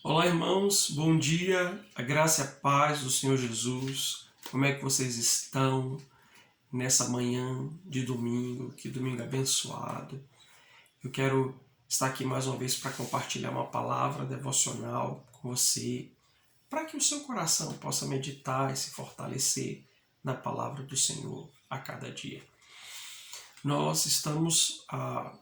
Olá, irmãos, bom dia, a graça e a paz do Senhor Jesus. Como é que vocês estão nessa manhã de domingo? Que domingo abençoado. Eu quero estar aqui mais uma vez para compartilhar uma palavra devocional com você, para que o seu coração possa meditar e se fortalecer na palavra do Senhor a cada dia. Nós estamos há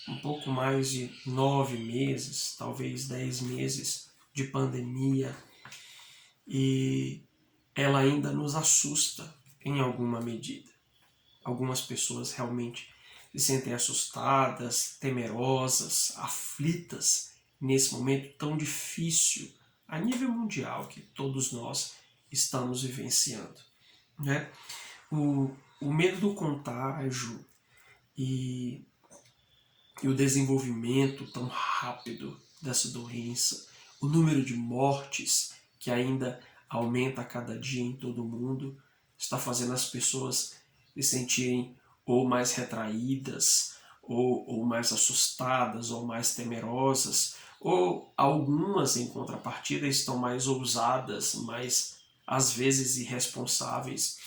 um pouco mais de 9 meses, talvez 10 meses de pandemia, e ela ainda nos assusta em alguma medida. Algumas pessoas realmente se sentem assustadas, temerosas, aflitas nesse momento tão difícil a nível mundial que todos nós estamos vivenciando, né? O medo do contágio e o desenvolvimento tão rápido dessa doença, o número de mortes que ainda aumenta a cada dia em todo o mundo, está fazendo as pessoas se sentirem ou mais retraídas, ou mais assustadas, ou mais temerosas, ou algumas, em contrapartida, estão mais ousadas, mais, às vezes, irresponsáveis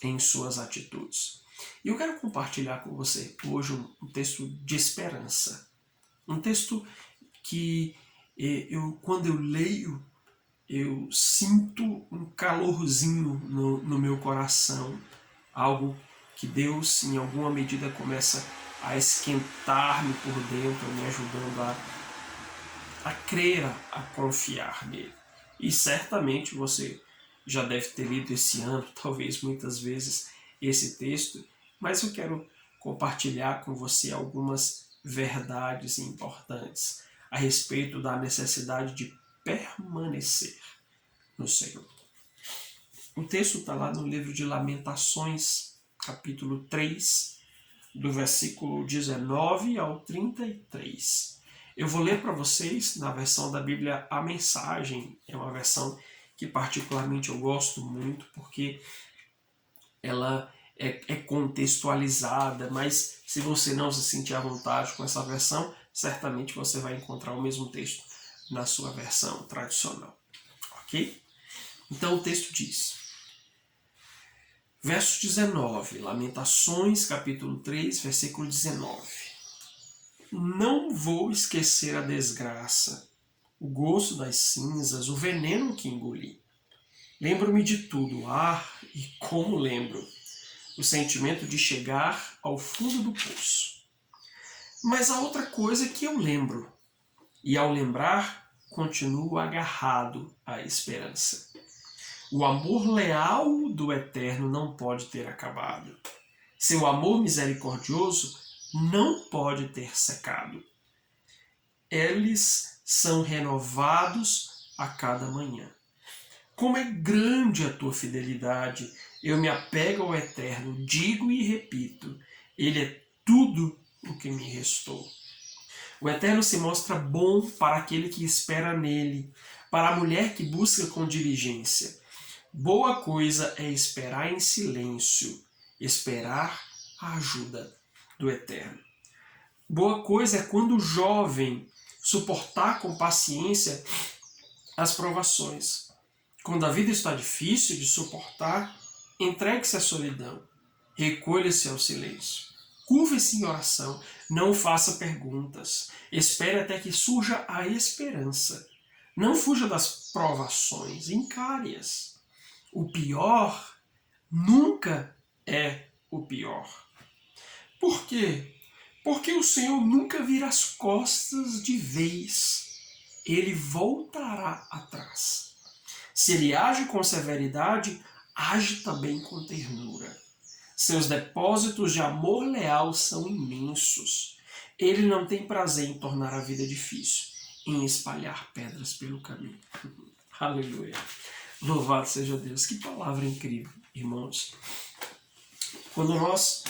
em suas atitudes. E eu quero compartilhar com você hoje um texto de esperança. Um texto que quando eu leio, eu sinto um calorzinho no meu coração. Algo que Deus, em alguma medida, começa a esquentar-me por dentro, me ajudando a crer, a confiar nele. E certamente você já deve ter lido esse ano, talvez muitas vezes, esse texto, mas eu quero compartilhar com você algumas verdades importantes a respeito da necessidade de permanecer no Senhor. O texto está lá no livro de Lamentações, capítulo 3, do versículo 19 ao 33. Eu vou ler para vocês na versão da Bíblia A Mensagem. É uma versão que particularmente eu gosto muito, porque ela é contextualizada, mas se você não se sentir à vontade com essa versão, certamente você vai encontrar o mesmo texto na sua versão tradicional. Ok? Então o texto diz, verso 19, Lamentações, capítulo 3, versículo 19. Não vou esquecer a desgraça, o gosto das cinzas, o veneno que engoli. Lembro-me de tudo, e como lembro, o sentimento de chegar ao fundo do poço. Mas há outra coisa que eu lembro, e ao lembrar, continuo agarrado à esperança. O amor leal do Eterno não pode ter acabado. Seu amor misericordioso não pode ter secado. Eles são renovados a cada manhã. Como é grande a tua fidelidade! Eu me apego ao Eterno, digo e repito, Ele é tudo o que me restou. O Eterno se mostra bom para aquele que espera nele, para a mulher que busca com diligência. Boa coisa é esperar em silêncio, esperar a ajuda do Eterno. Boa coisa é quando o jovem suportar com paciência as provações. Quando a vida está difícil de suportar, entregue-se à solidão, recolha-se ao silêncio. Curve-se em oração, não faça perguntas, espere até que surja a esperança. Não fuja das provações, encare-as. O pior nunca é o pior. Por quê? Porque o Senhor nunca vira as costas de vez. Ele voltará atrás. Se ele age com severidade, age também com ternura. Seus depósitos de amor leal são imensos. Ele não tem prazer em tornar a vida difícil, em espalhar pedras pelo caminho. Aleluia. Louvado seja Deus. Que palavra incrível, irmãos. Quando nós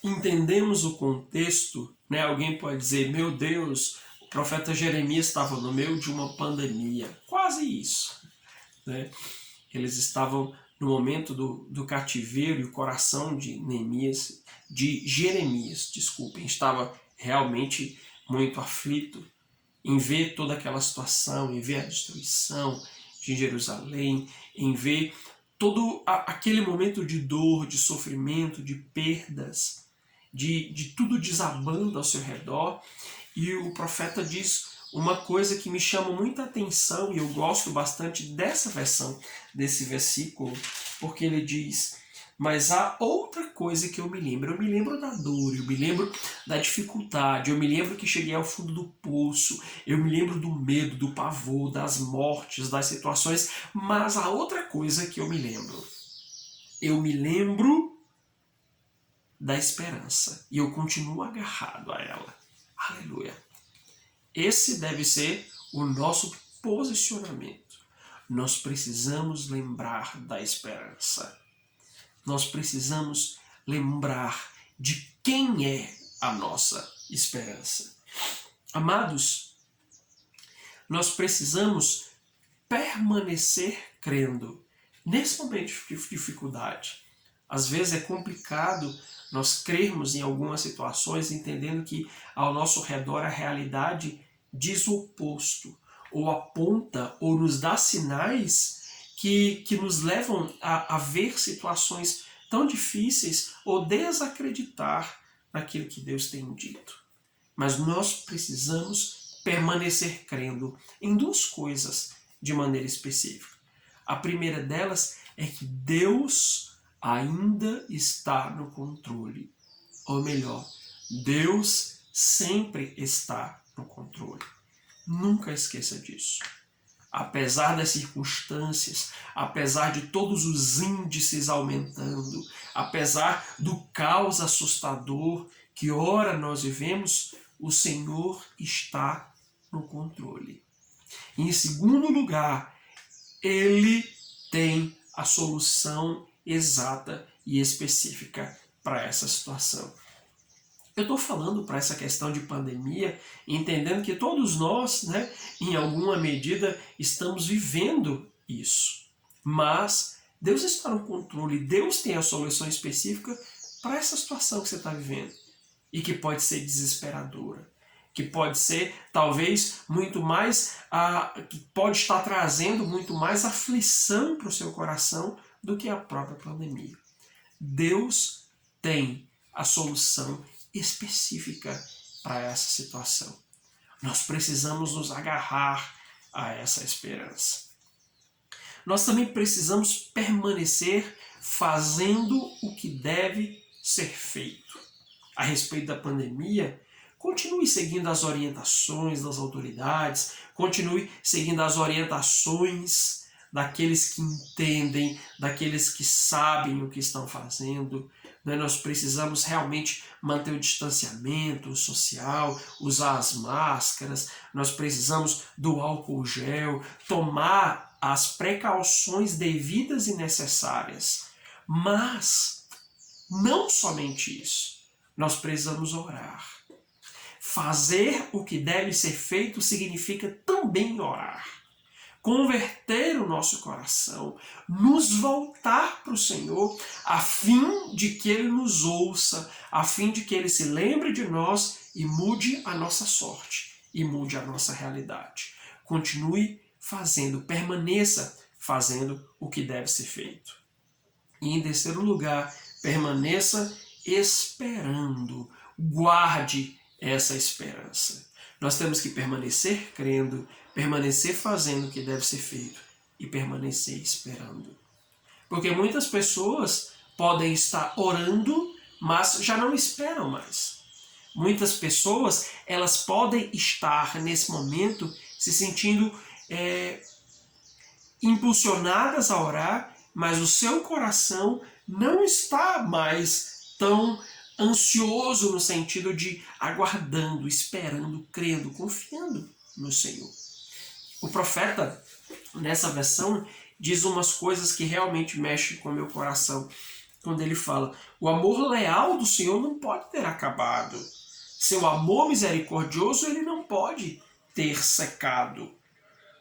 entendemos o contexto, né, alguém pode dizer, meu Deus, o profeta Jeremias estava no meio de uma pandemia. Quase isso. Né? Eles estavam no momento do cativeiro e o coração de Jeremias, estava realmente muito aflito em ver toda aquela situação, em ver a destruição de Jerusalém, em ver todo aquele momento de dor, de sofrimento, de perdas, de tudo desabando ao seu redor. E o profeta diz uma coisa que me chama muita atenção, e eu gosto bastante dessa versão, desse versículo, porque ele diz: mas há outra coisa que eu me lembro da dor, eu me lembro da dificuldade, eu me lembro que cheguei ao fundo do poço, eu me lembro do medo, do pavor, das mortes, das situações, mas há outra coisa que eu me lembro da esperança, e eu continuo agarrado a ela. Aleluia! Esse deve ser o nosso posicionamento. Nós precisamos lembrar da esperança. Nós precisamos lembrar de quem é a nossa esperança. Amados, nós precisamos permanecer crendo nesse momento de dificuldade. Às vezes é complicado nós crermos em algumas situações, entendendo que ao nosso redor a realidade diz o oposto, ou aponta, ou nos dá sinais que nos levam a ver situações tão difíceis ou desacreditar naquilo que Deus tem dito. Mas nós precisamos permanecer crendo em duas coisas de maneira específica. A primeira delas é que Deus ainda está no controle. Ou melhor, Deus sempre está no controle. Nunca esqueça disso. Apesar das circunstâncias, apesar de todos os índices aumentando, apesar do caos assustador que ora nós vivemos, o Senhor está no controle. E em segundo lugar, Ele tem a solução exata e específica para essa situação. Eu estou falando para essa questão de pandemia, entendendo que todos nós, em alguma medida, estamos vivendo isso. Mas Deus está no controle, Deus tem a solução específica para essa situação que você está vivendo. E que pode ser desesperadora, que pode ser, talvez, muito mais, que pode estar trazendo muito mais aflição para o seu coração do que a própria pandemia. Deus tem a solução específica para essa situação. Nós precisamos nos agarrar a essa esperança. Nós também precisamos permanecer fazendo o que deve ser feito. A respeito da pandemia, continue seguindo as orientações das autoridades, continue seguindo as orientações daqueles que entendem, daqueles que sabem o que estão fazendo. Nós precisamos realmente manter o distanciamento social, usar as máscaras, nós precisamos do álcool gel, tomar as precauções devidas e necessárias. Mas, não somente isso, nós precisamos orar. Fazer o que deve ser feito significa também orar. Converter o nosso coração, nos voltar para o Senhor, a fim de que Ele nos ouça, a fim de que Ele se lembre de nós e mude a nossa sorte, e mude a nossa realidade. Continue fazendo, permaneça fazendo o que deve ser feito. E em terceiro lugar, permaneça esperando, guarde essa esperança. Nós temos que permanecer crendo, permanecer fazendo o que deve ser feito e permanecer esperando. Porque muitas pessoas podem estar orando, mas já não esperam mais. Muitas pessoas, elas podem estar nesse momento se sentindo impulsionadas a orar, mas o seu coração não está mais tão ansioso no sentido de aguardando, esperando, crendo, confiando no Senhor. O profeta, nessa versão, diz umas coisas que realmente mexem com o meu coração. Quando ele fala, o amor leal do Senhor não pode ter acabado. Seu amor misericordioso, ele não pode ter secado.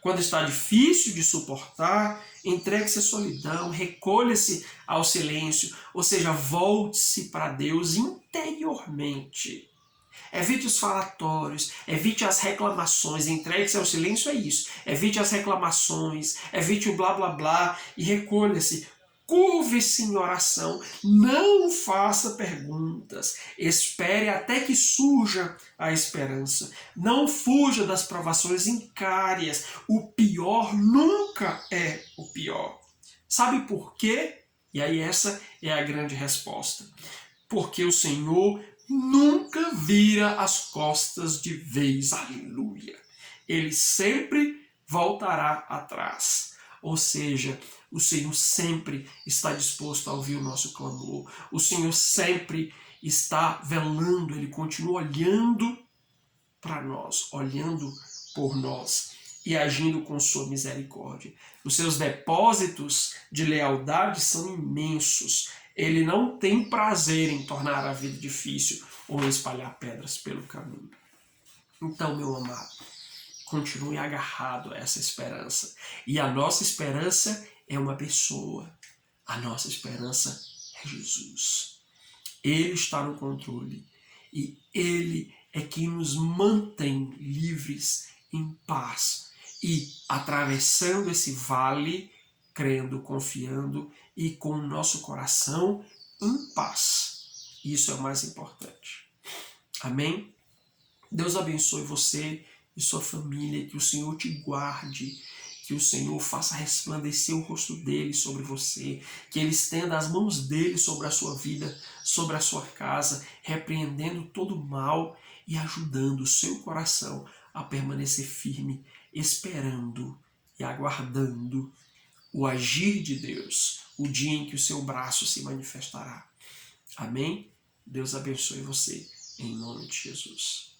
Quando está difícil de suportar, entregue-se à solidão, recolha-se ao silêncio, ou seja, volte-se para Deus interiormente. Evite os falatórios, evite as reclamações, entregue-se ao silêncio, é isso. Evite as reclamações, evite o blá blá blá e recolha-se. Curve-se em oração, não faça perguntas, espere até que surja a esperança. Não fuja das provações, encare-as. O pior nunca é o pior. Sabe por quê? E aí essa é a grande resposta. Porque o Senhor nunca vira as costas de vez, aleluia. Ele sempre voltará atrás. Ou seja, o Senhor sempre está disposto a ouvir o nosso clamor. O Senhor sempre está velando, Ele continua olhando para nós, olhando por nós e agindo com sua misericórdia. Os seus depósitos de lealdade são imensos. Ele não tem prazer em tornar a vida difícil ou em espalhar pedras pelo caminho. Então, meu amado, continue agarrado a essa esperança. E a nossa esperança é uma pessoa. A nossa esperança é Jesus. Ele está no controle. E Ele é quem nos mantém livres, em paz. E atravessando esse vale, crendo, confiando e com o nosso coração em paz. Isso é o mais importante. Amém? Deus abençoe você e sua família, que o Senhor te guarde, que o Senhor faça resplandecer o rosto dele sobre você, que ele estenda as mãos dele sobre a sua vida, sobre a sua casa, repreendendo todo o mal e ajudando o seu coração a permanecer firme, esperando e aguardando o agir de Deus, o dia em que o seu braço se manifestará. Amém? Deus abençoe você, em nome de Jesus.